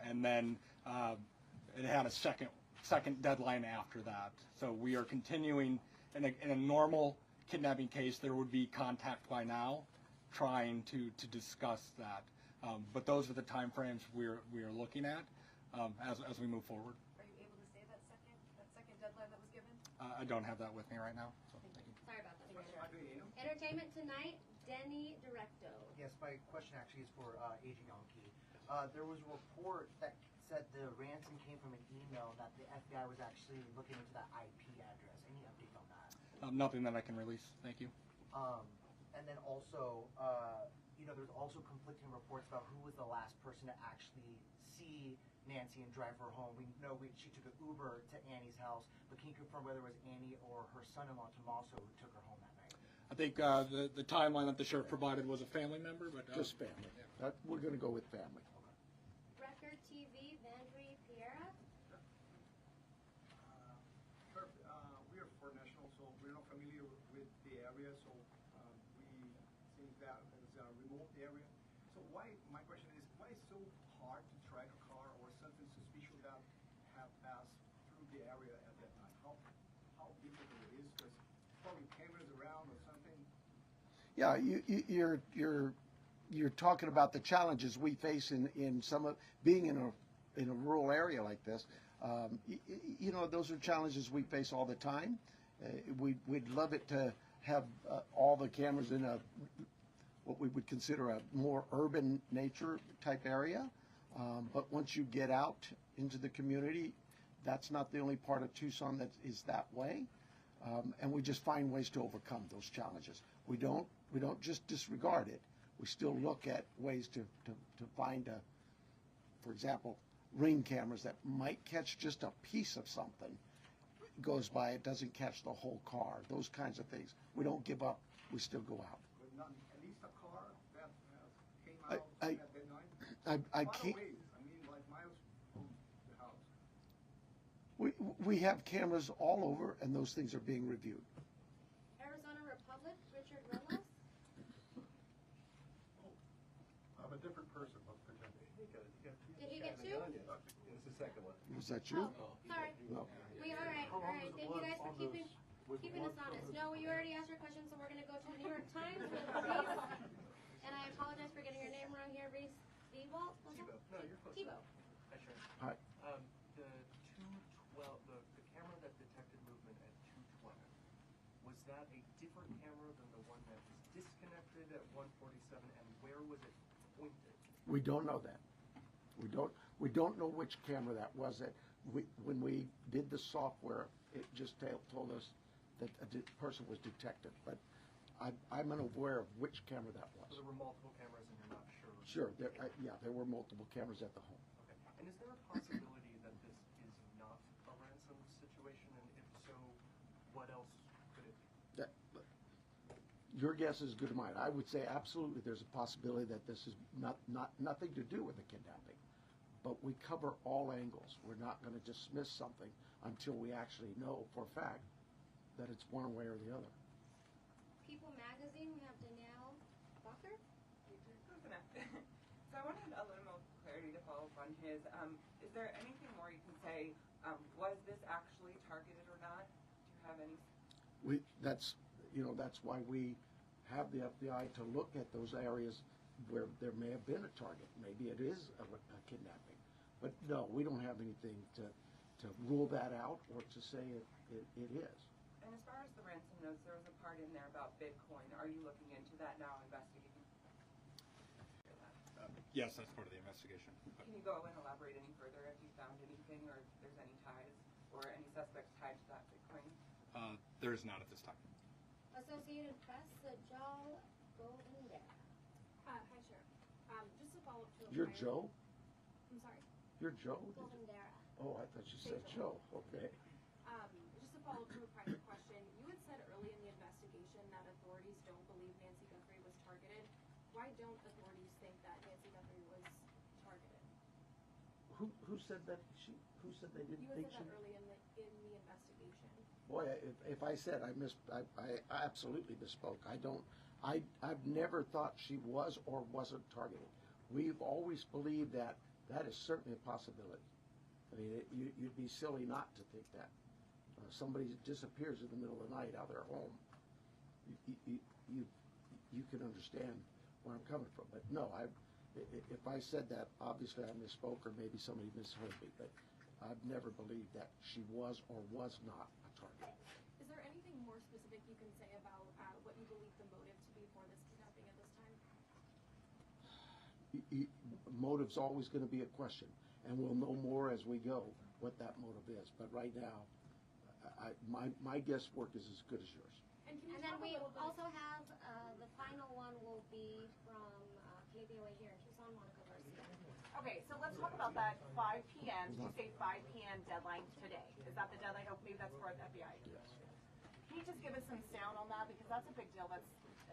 and then it had a second deadline after that. So we are continuing in a normal kidnapping case. There would be contact by now, trying to discuss that. But those are the time frames we are looking at as we move forward.
Are you able to say that second deadline that was given?
I don't have that with me right now. So thank you.
Sorry about that. Entertainment Tonight, Denny Directo.
Yes, my question actually is for Agent Yonke. There was a report that said the ransom came from an email that the FBI was actually looking into that IP address. Any update on that?
Nothing that I can release. Thank you.
And then also, there's also conflicting reports about who was the last person to actually see Nancy and drive her home. We know she took an Uber to Annie's house, but can you confirm whether it was Annie or her son-in-law Tommaso who took her home that night?
I think the timeline that the sheriff provided was a family member, but
just family. We're going to go with family.
Record TV, Vandry Piera.
Sure. We are for national, so we're not familiar with the area, so we think that is a remote area. So my question is, why is it so hard to track a car or something suspicious that have passed through the area at that time? How difficult it is, because probably cameras around or something.
Yeah, you're talking about the challenges we face in some of being in a rural area like this. Those are challenges we face all the time. We'd love it to have all the cameras in what we would consider a more urban nature type area. But once you get out into the community, that's not the only part of Tucson that is that way. And we just find ways to overcome those challenges. We don't just disregard it. We still look at ways to find, for example, ring cameras that might catch just a piece of something. It goes by, it doesn't catch the whole car. Those kinds of things. We don't give up. We still go out.
But not at least a car that came out at that night.
I can't.
I mean, like miles from the house.
We have cameras all over, and those things are being reviewed.
Arizona Republic, Richard Reynolds.
I'm a different person. Let's pretend.
Did he get two?
It's the second one.
Was that you?
Oh, sorry.
No.
All right. Thank you guys for keeping us honest. No, you already asked your question, so we're going to go to the New York Times with Reese. And I apologize for getting your name wrong here, Reese. Thibault?
No, you're close.
Thibault.
Hi, Sharon.
Hi.
The 212, the camera that detected movement at 212, was that a different camera than the one that was disconnected at 147, and where was it pointed?
We don't know that. We don't know which camera that was. When we did the software, it just told us that person was detected, but I'm unaware of which camera that was.
So there were multiple cameras and you're not sure?
Sure, there were multiple cameras at the home.
Okay. And is there a possibility that this is not a ransom situation? And if so, what else could it be?
Your guess is as good as mine. I would say absolutely there's a possibility that this is nothing to do with the kidnapping. But we cover all angles. We're not going to dismiss something until we actually know for a fact that it's one way or the other.
People Magazine, we have Danielle Walker.
So I wanted a little more clarity to follow up on his. Is there anything more you can say? Was this actually targeted or not? Do you have any?
That's why we have the FBI to look at those areas where there may have been a target. Maybe it is a kidnapping. But no, we don't have anything to rule that out or to say it is.
And as far as the ransom notes, there was a part in there about Bitcoin. Are you looking into that now, investigating?
Yes, that's part of the investigation.
Can you go and elaborate any further if you found anything or if there's any ties or any suspects tied to that Bitcoin?
There is not at this time.
Associated Press, Joe Goldendale.
Hi, Sheriff. Just to follow up to
You're Joe?
I'm sorry.
You're Joe?
Goldendale.
Oh, I thought you said Joe. Okay.
Just to follow up to a prior question, you had said early in the investigation that authorities don't believe Nancy Guthrie was targeted. Why don't authorities think that Nancy Guthrie was targeted?
Who said that? Who said they didn't think she?
You had said that early in the investigation.
Boy, if I said I absolutely misspoke. I've never thought she was or wasn't targeted. We've always believed that is certainly a possibility. I mean, you'd be silly not to think that. Somebody disappears in the middle of the night out of their home. You can understand where I'm coming from. But no, if I said that, obviously I misspoke or maybe somebody misheard me. But I've never believed that she was or was not a target.
Is there anything more specific you can say about what you believe the motive to be for this kidnapping at this time?
Motive's always going to be a question, and we'll know more as we go what that motive is. But right now, my guesswork is as good as yours.
And then we also have the final one will be from KBOA here in Tucson, Monica Garcia.
Okay, so let's talk about that 5 p.m. You say 5 p.m. deadline today. Is that the deadline? Oh, maybe that's for the FBI.
Yes.
Can you just give us some sound on that? Because that's a big deal. That's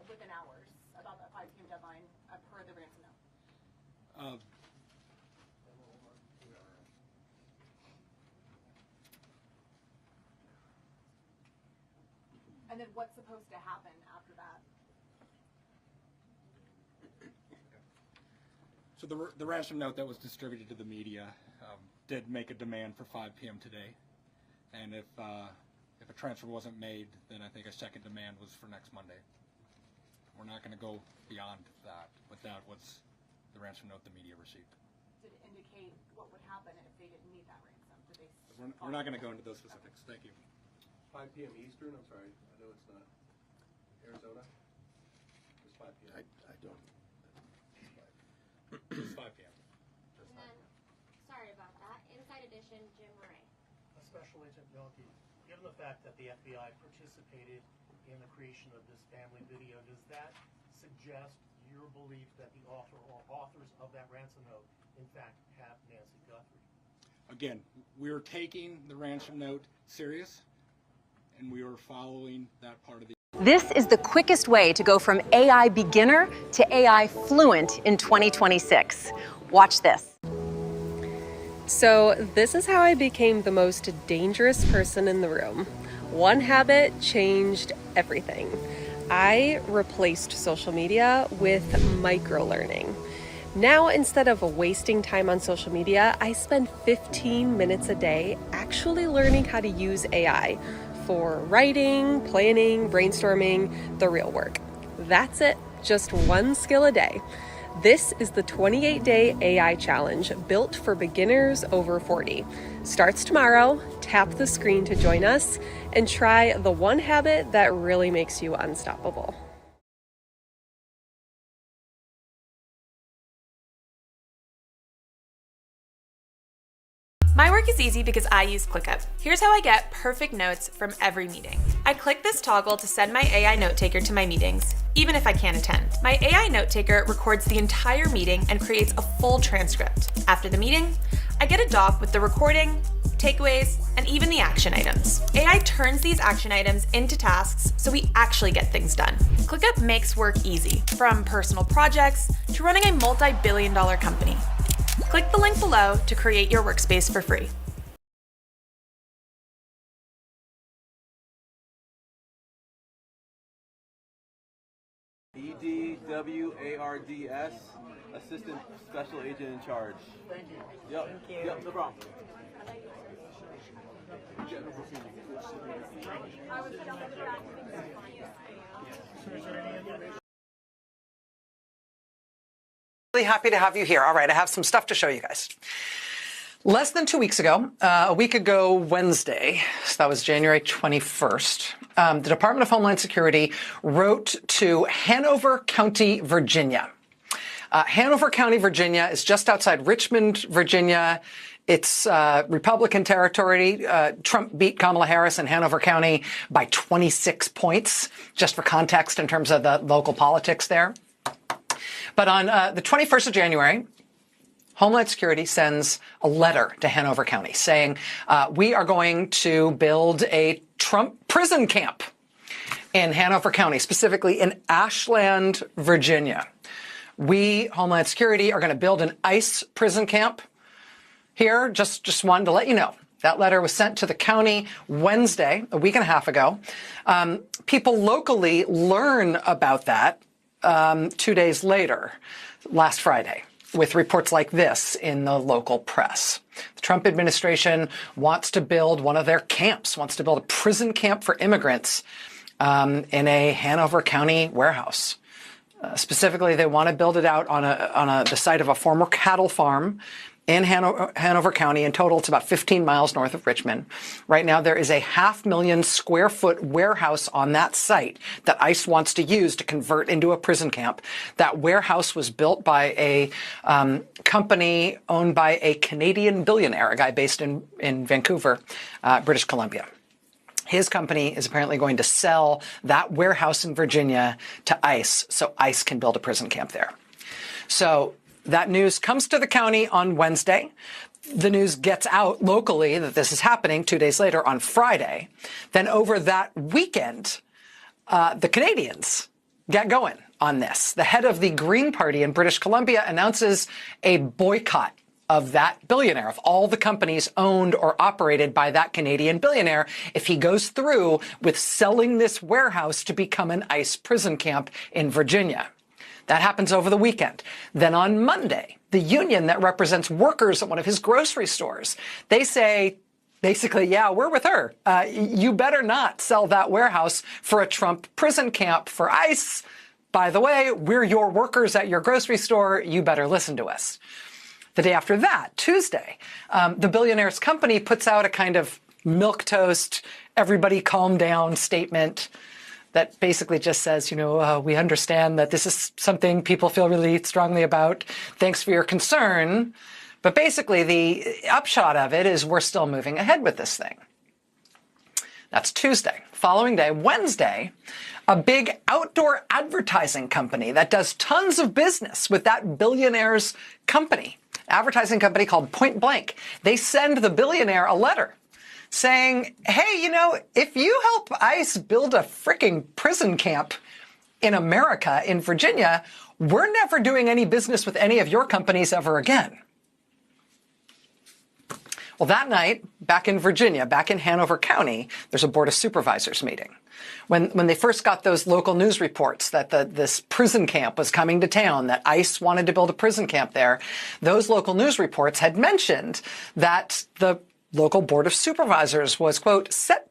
within hours about that 5 p.m. deadline per the ransom note. And then what's supposed to happen after that?
So the ransom note that was distributed to the media did make a demand for 5 p.m. today, and if a transfer wasn't made, then I think a second demand was for next Monday. We're not going to go beyond that, but that was the ransom note the media received.
Did it indicate what would happen if they didn't meet that ransom? Did they?
We're not going to go into those specifics. Thank you.
5 p.m. Eastern. I'm sorry. I know it's not Arizona. It's 5 p.m.
I don't.
It's 5 p.m.
And then, sorry about that. Inside Edition, Jim Murray.
Special Agent Yonke, given the fact that the FBI participated in the creation of this family video, does that suggest your belief that the author or authors of that ransom note, in fact, have Nancy Guthrie?
Again, we're taking the ransom note serious, and we are following that part of the.
This is the quickest way to go from AI beginner to AI fluent in 2026. Watch this.
So this is how I became the most dangerous person in the room. One habit changed everything. I replaced social media with micro-learning. Now, instead of wasting time on social media, I spend 15 minutes a day actually learning how to use AI for writing, planning, brainstorming, the real work. That's it, just one skill a day. This is the 28-day AI challenge built for beginners over 40. Starts tomorrow. Tap the screen to join us and try the one habit that really makes you unstoppable.
My work is easy because I use ClickUp. Here's how I get perfect notes from every meeting. I click this toggle to send my AI note taker to my meetings, even if I can't attend. My AI note taker records the entire meeting and creates a full transcript. After the meeting, I get a doc with the recording, takeaways, and even the action items. AI turns these action items into tasks so we actually get things done. ClickUp makes work easy, from personal projects to running a multi-billion-dollar company. Click the link below to create your workspace for free.
EDWARDS, Assistant Special Agent in Charge.
Thank you.
Yep.
Thank you.
Yep, no problem.
Really happy to have you here. All right, I have some stuff to show you guys. Less than 2 weeks ago, a week ago Wednesday, so that was January 21st, the Department of Homeland Security wrote to Hanover County, Virginia. Hanover County, Virginia is just outside Richmond, Virginia. It's Republican territory. Trump beat Kamala Harris in Hanover County by 26 points, just for context in terms of the local politics there. But on the 21st of January, Homeland Security sends a letter to Hanover County saying, we are going to build a Trump prison camp in Hanover County, specifically in Ashland, Virginia. We, Homeland Security, are going to build an ICE prison camp here. Just wanted to let you know. That letter was sent to the county Wednesday, a week and a half ago. People locally learn about that 2 days later, last Friday, with reports like this in the local press. The Trump administration wants to build one of their camps, wants to build a prison camp for immigrants in a Hanover County warehouse. Specifically, they want to build it out on the site of a former cattle farm in Hanover County. In total, it's about 15 miles north of Richmond. Right now, there is a 500,000 square foot warehouse on that site that ICE wants to use to convert into a prison camp. That warehouse was built by a company owned by a Canadian billionaire, a guy based in Vancouver, British Columbia. His company is apparently going to sell that warehouse in Virginia to ICE so ICE can build a prison camp there. So that news comes to the county on Wednesday. The news gets out locally that this is happening 2 days later on Friday. Then over that weekend, the Canadians get going on this. The head of the Green Party in British Columbia announces a boycott of that billionaire, of all the companies owned or operated by that Canadian billionaire, if he goes through with selling this warehouse to become an ICE prison camp in Virginia. That happens over the weekend. Then on Monday, the union that represents workers at one of his grocery stores, they say, basically, yeah, we're with her. You better not sell that warehouse for a Trump prison camp for ICE. By the way, we're your workers at your grocery store. You better listen to us. The day after that, Tuesday, the billionaire's company puts out a kind of milquetoast, everybody calm down statement that basically just says, we understand that this is something people feel really strongly about. Thanks for your concern. But basically, the upshot of it is we're still moving ahead with this thing. That's Tuesday. Following day, Wednesday, a big outdoor advertising company that does tons of business with that billionaire's company, advertising company called Point Blank, they send the billionaire a letter saying, hey, if you help ICE build a freaking prison camp in America, in Virginia, we're never doing any business with any of your companies ever again. Well, that night, back in Virginia, back in Hanover County, there's a Board of Supervisors meeting. When they first got those local news reports that this prison camp was coming to town, that ICE wanted to build a prison camp there, those local news reports had mentioned that the local Board of Supervisors was, quote, set